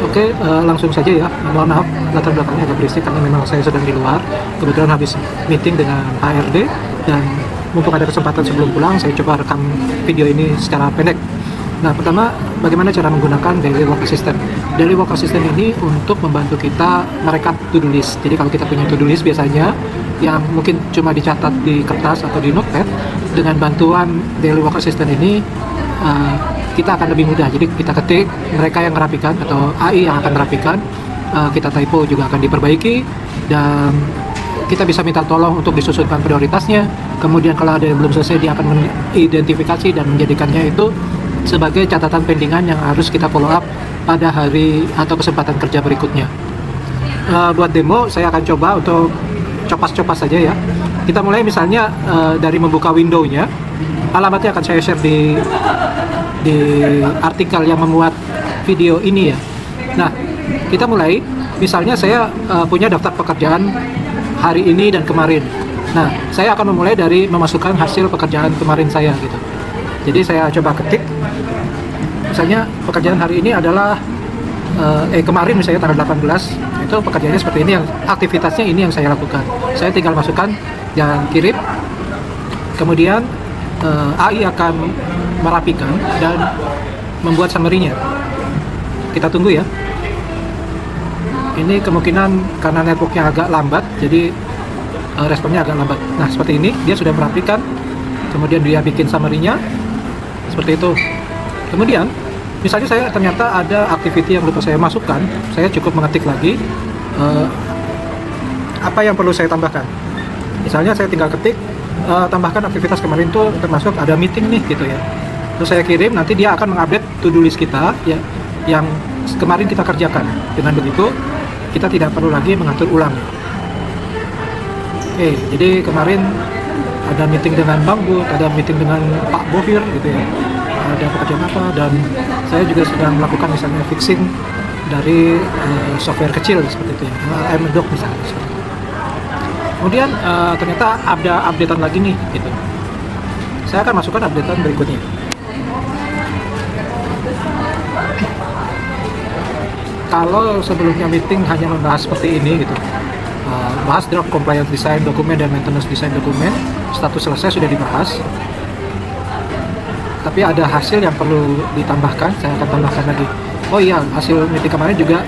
Oke, langsung saja ya. Mohon maaf latar belakangnya agak berisik karena memang saya sedang di luar. Kebetulan habis meeting dengan HRD dan mumpung ada kesempatan sebelum pulang, saya coba rekam video ini secara pendek. Nah, pertama, bagaimana cara menggunakan Daily Work Assistant? Daily Work Assistant ini untuk membantu kita merekap to-do list. Jadi kalau kita punya to-do list biasanya yang mungkin cuma dicatat di kertas atau di notepad, dengan bantuan Daily Work Assistant ini kita akan lebih mudah. Jadi kita ketik, mereka yang merapikan atau AI yang akan merapikan, kita typo juga akan diperbaiki, dan kita bisa minta tolong untuk disusunkan prioritasnya. Kemudian kalau ada yang belum selesai, dia akan mengidentifikasi dan menjadikannya itu sebagai catatan pendingan yang harus kita follow up pada hari atau kesempatan kerja berikutnya. Buat demo, saya akan coba untuk copas-copas saja ya. Kita mulai misalnya dari membuka window-nya. Alamatnya akan saya share di artikel yang memuat video ini ya. Nah, kita mulai. Misalnya saya punya daftar pekerjaan hari ini dan kemarin. Nah, saya akan memulai dari memasukkan hasil pekerjaan kemarin saya gitu. Jadi saya coba ketik. Misalnya pekerjaan hari ini adalah kemarin misalnya tanggal 18, itu pekerjaannya seperti ini, yang aktivitasnya ini yang saya lakukan. Saya tinggal masukkan dan kirim. Kemudian AI akan merapikan dan membuat summary-nya. Kita tunggu ya. Ini kemungkinan karena networknya agak lambat, jadi responnya agak lambat. Nah, seperti ini, dia sudah merapikan. Kemudian dia bikin summary-nya seperti itu. Kemudian misalnya saya ternyata ada activity yang lupa saya masukkan, saya cukup mengetik lagi apa yang perlu saya tambahkan. Misalnya saya tinggal ketik, tambahkan aktivitas kemarin itu termasuk ada meeting nih gitu ya. Terus saya kirim, nanti dia akan mengupdate to-do list kita ya, yang kemarin kita kerjakan. Dengan begitu kita tidak perlu lagi mengatur ulang. Oke, jadi kemarin ada meeting dengan Bang Bud, ada meeting dengan Pak Bohir gitu ya, ada pekerjaan apa, dan saya juga sedang melakukan misalnya fixing dari software kecil seperti itu ya, Doc misalnya seperti itu. Kemudian ternyata ada updatean lagi nih gitu, saya akan masukkan updatean berikutnya. Kalau sebelumnya meeting hanya membahas seperti ini gitu, bahas draft compliance design dokumen dan maintenance design dokumen, status selesai sudah dibahas, tapi ada hasil yang perlu ditambahkan, saya akan tambahkan lagi. Oh iya, hasil meeting kemarin juga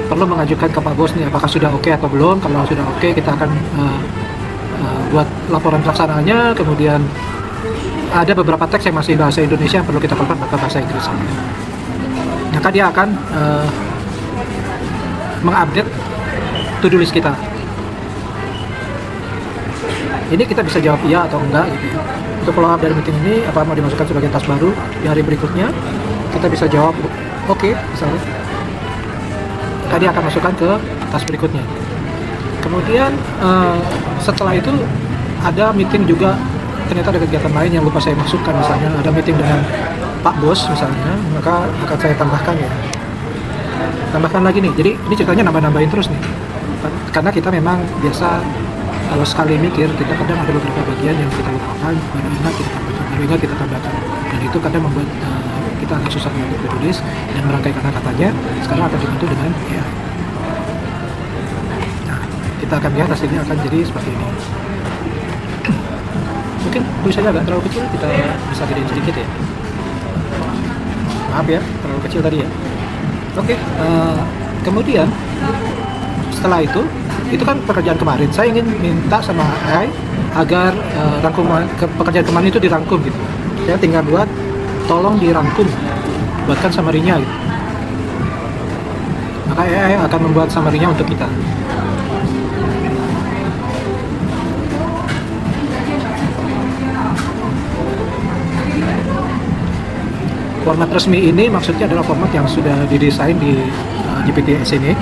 perlu mengajukan ke Pak Bos nih, apakah sudah oke atau belum. Kalau sudah oke, kita akan buat laporan pelaksanaannya. Kemudian ada beberapa teks yang masih bahasa Indonesia yang perlu kita convert ke bahasa Inggris. Maka dia akan mengupdate to-do list kita. Ini kita bisa jawab iya atau enggak gitu. Untuk follow up dari meeting ini, apa mau dimasukkan sebagai task baru di hari berikutnya, kita bisa jawab oke, misalnya. Maka dia akan masukkan ke task berikutnya. Kemudian setelah itu ada meeting juga, ternyata ada kegiatan lain yang lupa saya masukkan. Misalnya ada meeting dengan Pak Bos misalnya, maka akan saya tambahkan ya. Tambahkan lagi nih, jadi ini ceritanya nambah-nambahin terus nih. Karena kita memang biasa kalau sekali mikir, kita kadang ada beberapa bagian yang kita lupakan, baru ingat kita tambahkan, dan itu kadang membuat kita agak susah untuk menulis dan merangkai kata-katanya. Sekarang akan dibantu dengan AI. Nah, kita akan lihat hasilnya akan jadi seperti ini. Mungkin tulisannya agak terlalu kecil, kita bisa gedein sedikit ya. Maaf ya, terlalu kecil tadi ya. Oke, kemudian setelah itu kan pekerjaan kemarin. Saya ingin minta sama AI agar rangkuman pekerjaan kemarin itu dirangkum gitu. Saya tinggal buat, tolong dirangkum, buatkan summary-nya gitu. Maka AI akan membuat summary-nya untuk kita. Format resmi ini maksudnya adalah format yang sudah didesain di GPTS ini.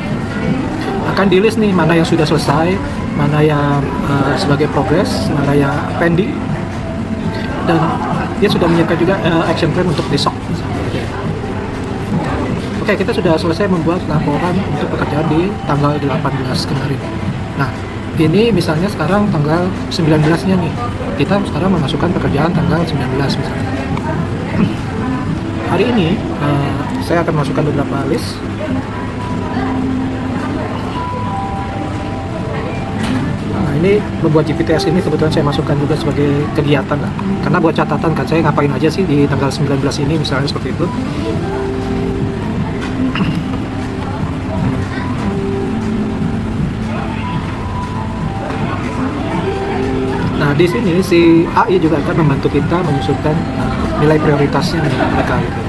Akan di list nih mana yang sudah selesai, mana yang sebagai progress, mana yang pending, dan dia sudah menyiapkan juga action plan untuk besok. Oke, kita sudah selesai membuat laporan untuk pekerjaan di tanggal 18 kemarin. Nah, ini misalnya sekarang tanggal 19-nya nih, kita sekarang memasukkan pekerjaan tanggal 19 misalnya. hari ini saya akan masukkan beberapa list. Nah, ini membuat GPTS ini kebetulan saya masukkan juga sebagai kegiatan lah. Karena buat catatan kan saya ngapain aja sih di tanggal 19 ini misalnya seperti itu. Nah, di sini si AI juga akan membantu kita menyusunkan nilai prioritasnya mereka gitu.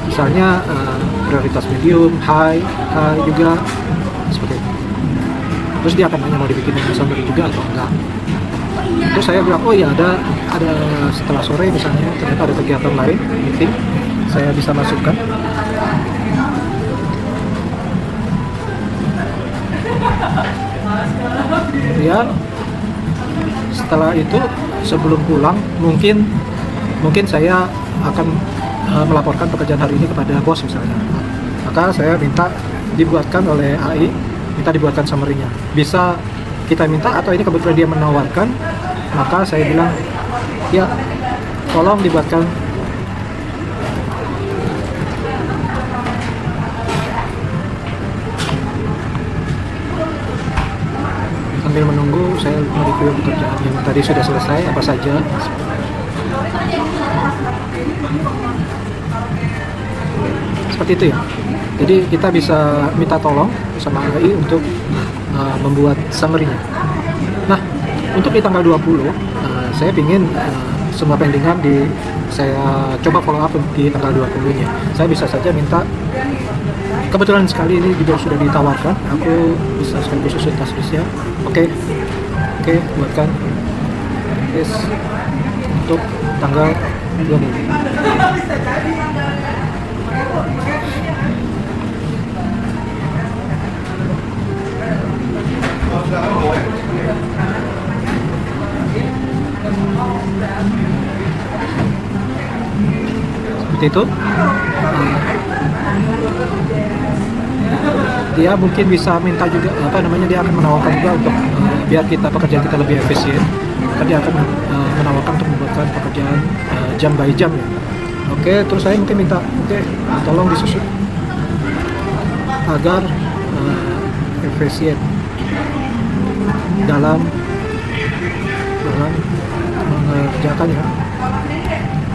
Misalnya prioritas medium, high juga seperti itu. Terus dia akan nanya mau dibikin summary juga atau enggak. Terus saya bilang, oh ya ada setelah sore misalnya ternyata ada kegiatan lain meeting, saya bisa masukkan. Ya, setelah itu sebelum pulang mungkin saya akan melaporkan pekerjaan hari ini kepada bos misalnya. Maka saya minta dibuatkan oleh AI, minta dibuatkan summary-nya. Bisa kita minta atau ini kebetulan dia menawarkan, maka saya bilang ya tolong dibuatkan. Sambil menunggu saya mereview pekerjaan yang tadi sudah selesai apa saja. Seperti itu ya. Jadi kita bisa minta tolong sama AI untuk membuat summary-nya. Nah, untuk di tanggal 20 saya ingin semua pendingan saya coba follow up di tanggal 20-nya. Saya bisa saja minta, kebetulan sekali ini juga sudah ditawarkan, aku bisa sekaligus susun task list-nya. Oke, buatkan list untuk tanggal 20. Seperti itu. Dia mungkin bisa minta juga dia akan menawarkan juga untuk biar pekerjaan kita lebih efisien. Dia akan menawarkan untuk membuatkan pekerjaan jam by jam ya. Oke, terus saya mungkin minta tolong disusun agar efisien dalam mengerjakannya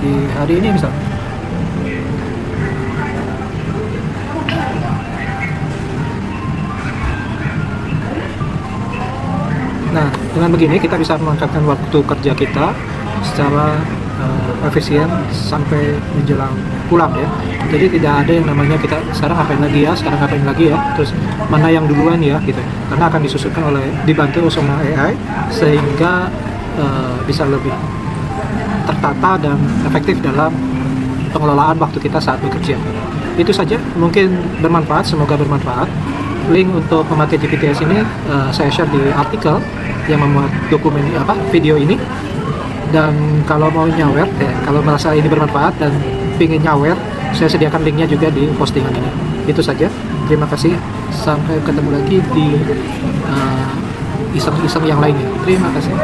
di hari ini misalnya. Nah, dengan begini kita bisa memanfaatkan waktu kerja kita secara efisien sampai menjelang pulang ya. Jadi tidak ada yang namanya kita sekarang ngapain lagi ya, terus mana yang duluan ya gitu. Karena akan disusunkan dibantu sama AI sehingga bisa lebih tertata dan efektif dalam pengelolaan waktu kita saat bekerja. Itu saja, mungkin bermanfaat, semoga bermanfaat. Link untuk memakai GPTS ini saya share di artikel yang memuat video ini. Dan kalau mau nyawer kalau merasa ini bermanfaat dan ingin nyawer, saya sediakan linknya juga di postingan ini. Itu saja, terima kasih, sampai ketemu lagi di iseng-iseng yang lainnya. Terima kasih.